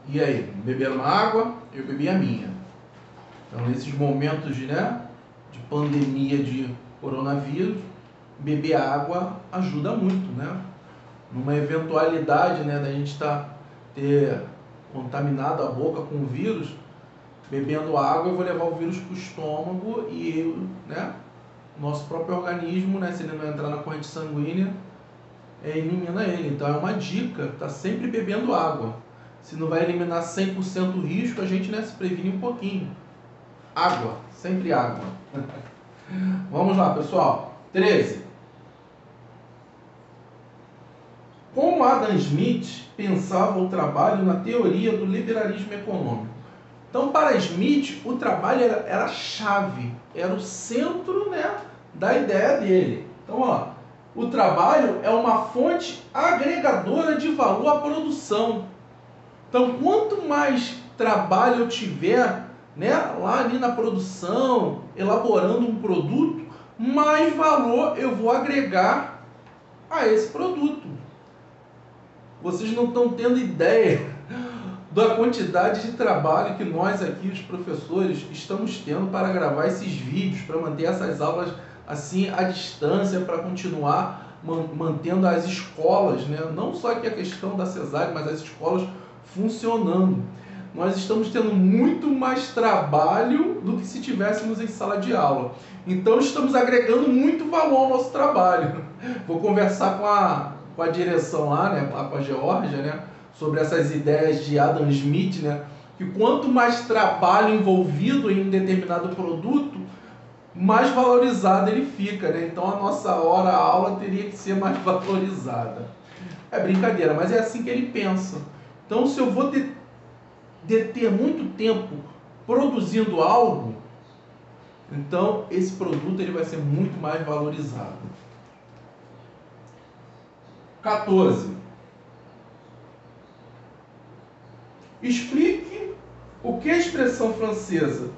E aí, beberam uma água? Eu bebi a minha. Então, nesses momentos de pandemia de coronavírus, beber água ajuda muito, né? Numa eventualidade, da gente ter contaminado a boca com o vírus, bebendo água eu vou levar o vírus para o estômago e nosso próprio organismo, se ele não entrar na corrente sanguínea, elimina ele. Então é uma dica, tá sempre bebendo água. Se não vai eliminar 100% o risco, a gente se previne um pouquinho. Água, sempre água. Vamos lá, pessoal. 13. Como Adam Smith pensava o trabalho na teoria do liberalismo econômico? Então, para Smith, o trabalho era a chave, era o centro da ideia dele. Então, o trabalho é uma fonte agregadora de valor à produção. Então, quanto mais trabalho eu tiver lá ali na produção, elaborando um produto, mais valor eu vou agregar a esse produto. Vocês não estão tendo ideia da quantidade de trabalho que nós aqui, os professores, estamos tendo para gravar esses vídeos, para manter essas aulas assim à distância, para continuar mantendo as escolas, não só aqui a questão da cesárea, mas as escolas funcionando. Nós estamos tendo muito mais trabalho do que se tivéssemos em sala de aula. Então estamos agregando muito valor ao nosso trabalho. Vou conversar com a direção lá, com a Geórgia, sobre essas ideias de Adam Smith, que quanto mais trabalho envolvido em um determinado produto, mais valorizado ele fica, Então a nossa aula teria que ser mais valorizada. É brincadeira, mas é assim que ele pensa. Então, se eu vou deter muito tempo produzindo algo, então esse produto ele vai ser muito mais valorizado. 14. Explique o que a expressão francesa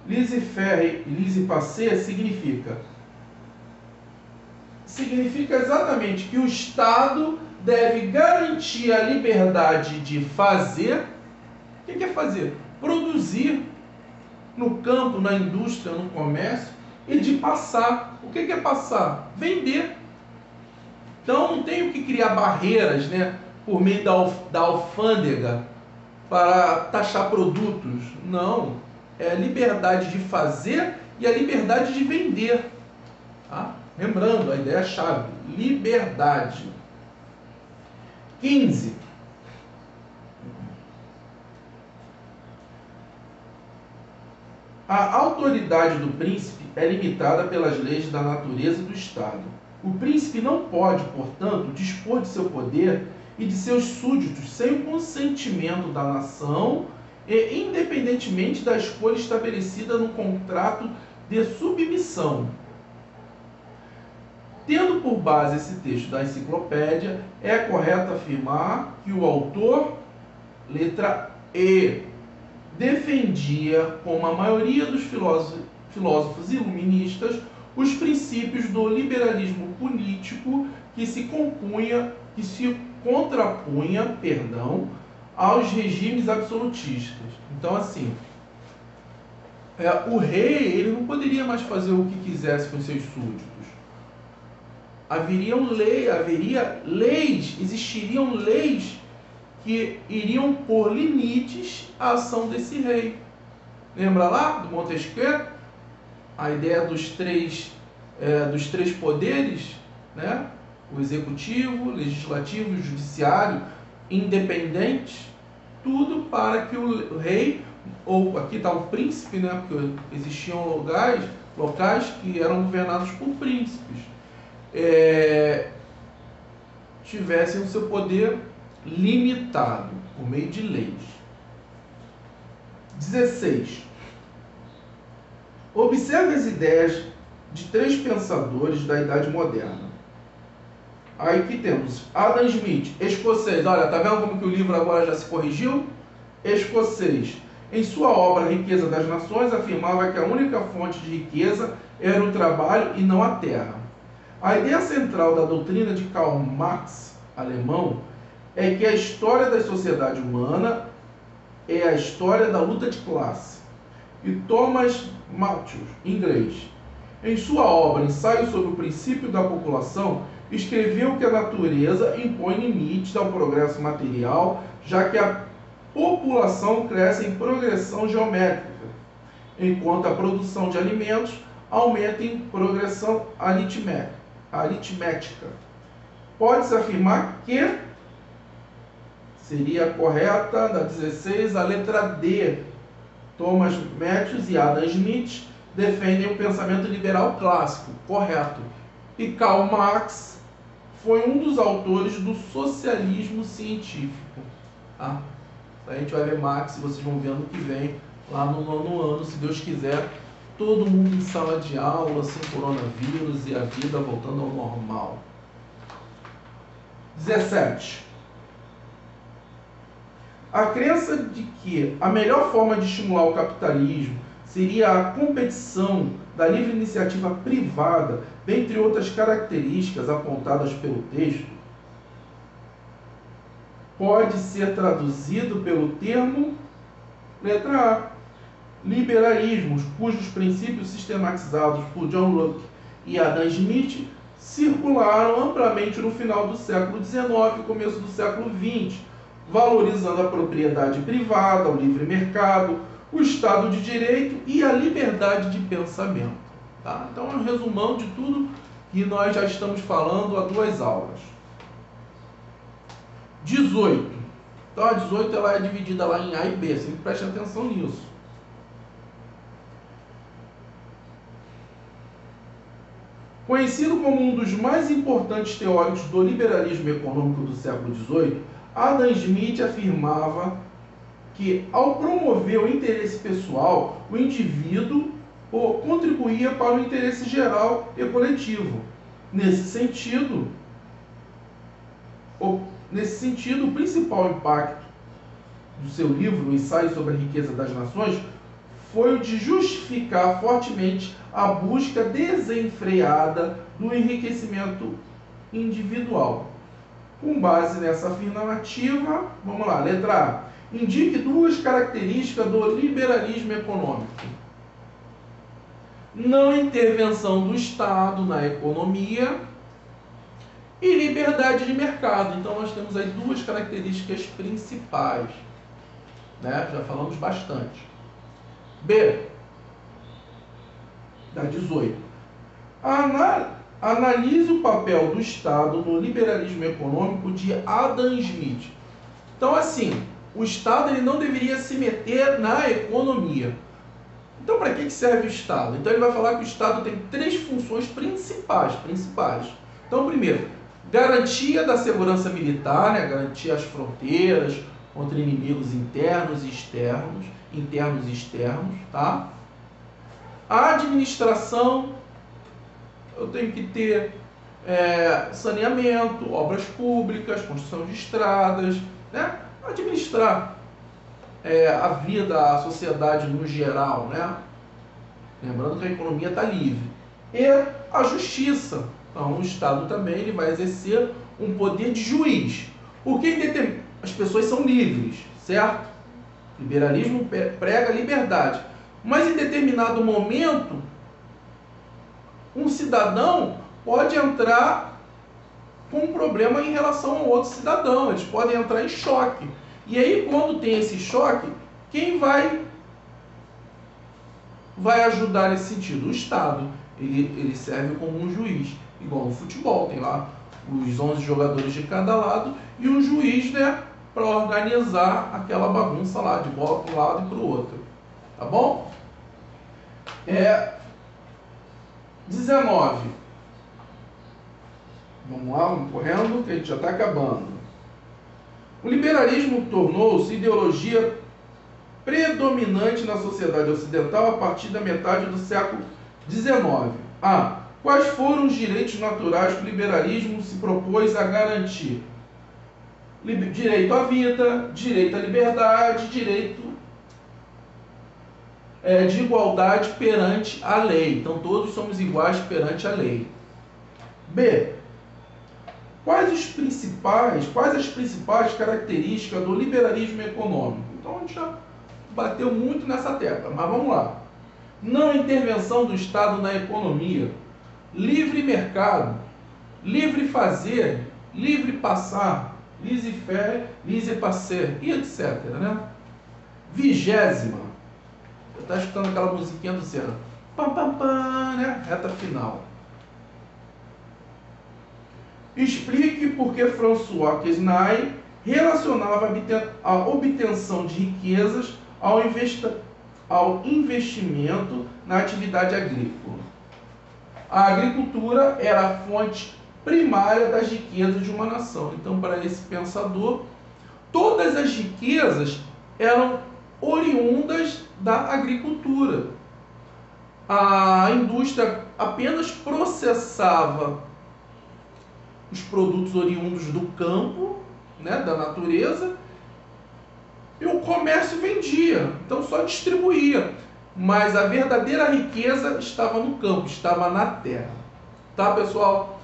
laissez-faire e laissez-passer significa. Significa exatamente que o Estado deve garantir a liberdade de fazer. O que é fazer? Produzir no campo, na indústria, no comércio, e de passar. O que é passar? Vender. Então não tenho que criar barreiras por meio da alfândega para taxar produtos. Não. É a liberdade de fazer e a liberdade de vender. Tá? Lembrando, a ideia-chave, liberdade. 15. A autoridade do príncipe é limitada pelas leis da natureza e do Estado. O príncipe não pode, portanto, dispor de seu poder e de seus súditos sem o consentimento da nação e independentemente da escolha estabelecida no contrato de submissão. Tendo por base esse texto da enciclopédia, é correto afirmar que o autor, letra E, defendia, como a maioria dos filósofos iluministas, os princípios do liberalismo político que se contrapunha, aos regimes absolutistas. Então, assim, o rei ele não poderia mais fazer o que quisesse com seus súditos. Existiriam leis que iriam pôr limites à ação desse rei. Lembra lá do Montesquieu? A ideia dos três poderes, O executivo, o legislativo e o judiciário, independentes, tudo para que o rei, ou aqui está o príncipe, porque existiam locais que eram governados por príncipes, tivessem o seu poder limitado por meio de leis. 16. Observe as ideias de três pensadores da Idade Moderna. Aí que temos Adam Smith, escocês. Olha, tá vendo como que o livro agora já se corrigiu? Escocês. Em sua obra Riqueza das Nações, afirmava que a única fonte de riqueza era o trabalho e não a terra. A ideia central da doutrina de Karl Marx, alemão, é que a história da sociedade humana é a história da luta de classe. E Thomas Malthus, inglês, em sua obra Ensaio sobre o Princípio da População, escreveu que a natureza impõe limites ao progresso material, já que a população cresce em progressão geométrica, enquanto a produção de alimentos aumenta em progressão aritmética. Pode-se afirmar que seria correta da 16 a letra D. Thomas Malthus e Adam Smith defendem o pensamento liberal clássico, correto. E Karl Marx foi um dos autores do socialismo científico. Tá? A gente vai ver Marx e vocês vão ver ano que vem, lá no 9º ano, se Deus quiser, todo mundo em sala de aula, sem coronavírus e a vida voltando ao normal. 17. A crença de que a melhor forma de estimular o capitalismo seria a competição da livre iniciativa privada, dentre outras características apontadas pelo texto, pode ser traduzido pelo termo letra A, liberalismo, cujos princípios sistematizados por John Locke e Adam Smith circularam amplamente no final do século XIX e começo do século XX, valorizando a propriedade privada, o livre mercado, o Estado de Direito e a liberdade de pensamento. Tá? Então é um resumão de tudo que nós já estamos falando há 2 aulas. 18. Então a 18 ela é dividida lá em A e B, sempre preste atenção nisso. Conhecido como um dos mais importantes teóricos do liberalismo econômico do século XVIII, Adam Smith afirmava que, ao promover o interesse pessoal, o indivíduo contribuía para o interesse geral e coletivo. Nesse sentido, o principal impacto do seu livro, o Ensaio sobre a Riqueza das Nações, foi o de justificar fortemente a busca desenfreada do enriquecimento individual. Com base nessa afirmativa, vamos lá, letra A. Indique 2 características do liberalismo econômico. Não intervenção do Estado na economia e liberdade de mercado. Então nós temos aí 2 características principais, né? Já falamos bastante. B, da 18. Analise o papel do Estado no liberalismo econômico de Adam Smith. Então, assim, o Estado ele não deveria se meter na economia. Então, para que serve o Estado? Então, ele vai falar que o Estado tem 3 funções principais. Então, primeiro, garantia da segurança militar, né? Garantir as fronteiras contra inimigos internos e externos, tá? A administração, eu tenho que ter saneamento, obras públicas, construção de estradas, né? Administrar a vida, a sociedade no geral, né? Lembrando que a economia está livre. E a justiça. Então, o Estado também ele vai exercer um poder de juiz. Porque as pessoas são livres, certo? O liberalismo prega liberdade. Mas em determinado momento, um cidadão pode entrar com um problema em relação ao outro cidadão. Eles podem entrar em choque. E aí, quando tem esse choque, quem vai ajudar nesse sentido? O Estado. Ele serve como um juiz. Igual no futebol, tem lá os 11 jogadores de cada lado e um juiz, né, para organizar aquela bagunça lá, de bola para um lado e para o outro. Tá bom? 19. Vamos lá, vamos correndo, que a gente já está acabando. O liberalismo tornou-se ideologia predominante na sociedade ocidental a partir da metade do século XIX. Quais foram os direitos naturais que o liberalismo se propôs a garantir? Direito à vida, direito à liberdade, direito de igualdade perante a lei. Então todos somos iguais perante a lei. B. quais as principais características do liberalismo econômico? Então a gente já bateu muito nessa tecla, mas vamos lá. Não intervenção do Estado na economia, livre mercado, livre fazer, livre passar, laissez-faire, laissez-passer e etc. Né? 20ª, eu estava escutando aquela musiquinha do Senna, pam, pam, pam, né? Reta final. Explique por que François Quesnay relacionava a obtenção de riquezas ao investimento na atividade agrícola. A agricultura era a fonte primária das riquezas de uma nação. Então, para esse pensador, todas as riquezas eram oriundas da agricultura. A indústria apenas processava os produtos oriundos do campo, né, da natureza, e o comércio vendia, então só distribuía. Mas a verdadeira riqueza estava no campo, estava na terra. Tá, pessoal?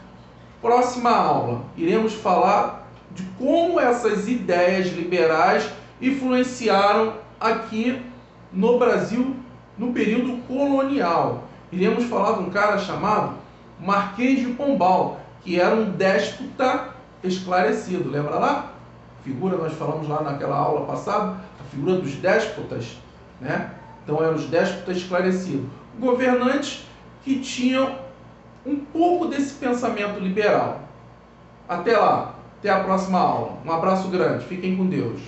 Próxima aula, iremos falar de como essas ideias liberais influenciaram aqui no Brasil no período colonial. Iremos falar de um cara chamado Marquês de Pombal, que era um déspota esclarecido. Lembra lá? Figura, nós falamos lá naquela aula passada, a figura dos déspotas, né? Então eram os déspotas esclarecidos. Governantes que tinham um pouco desse pensamento liberal. Até lá, até a próxima aula. Um abraço grande, fiquem com Deus.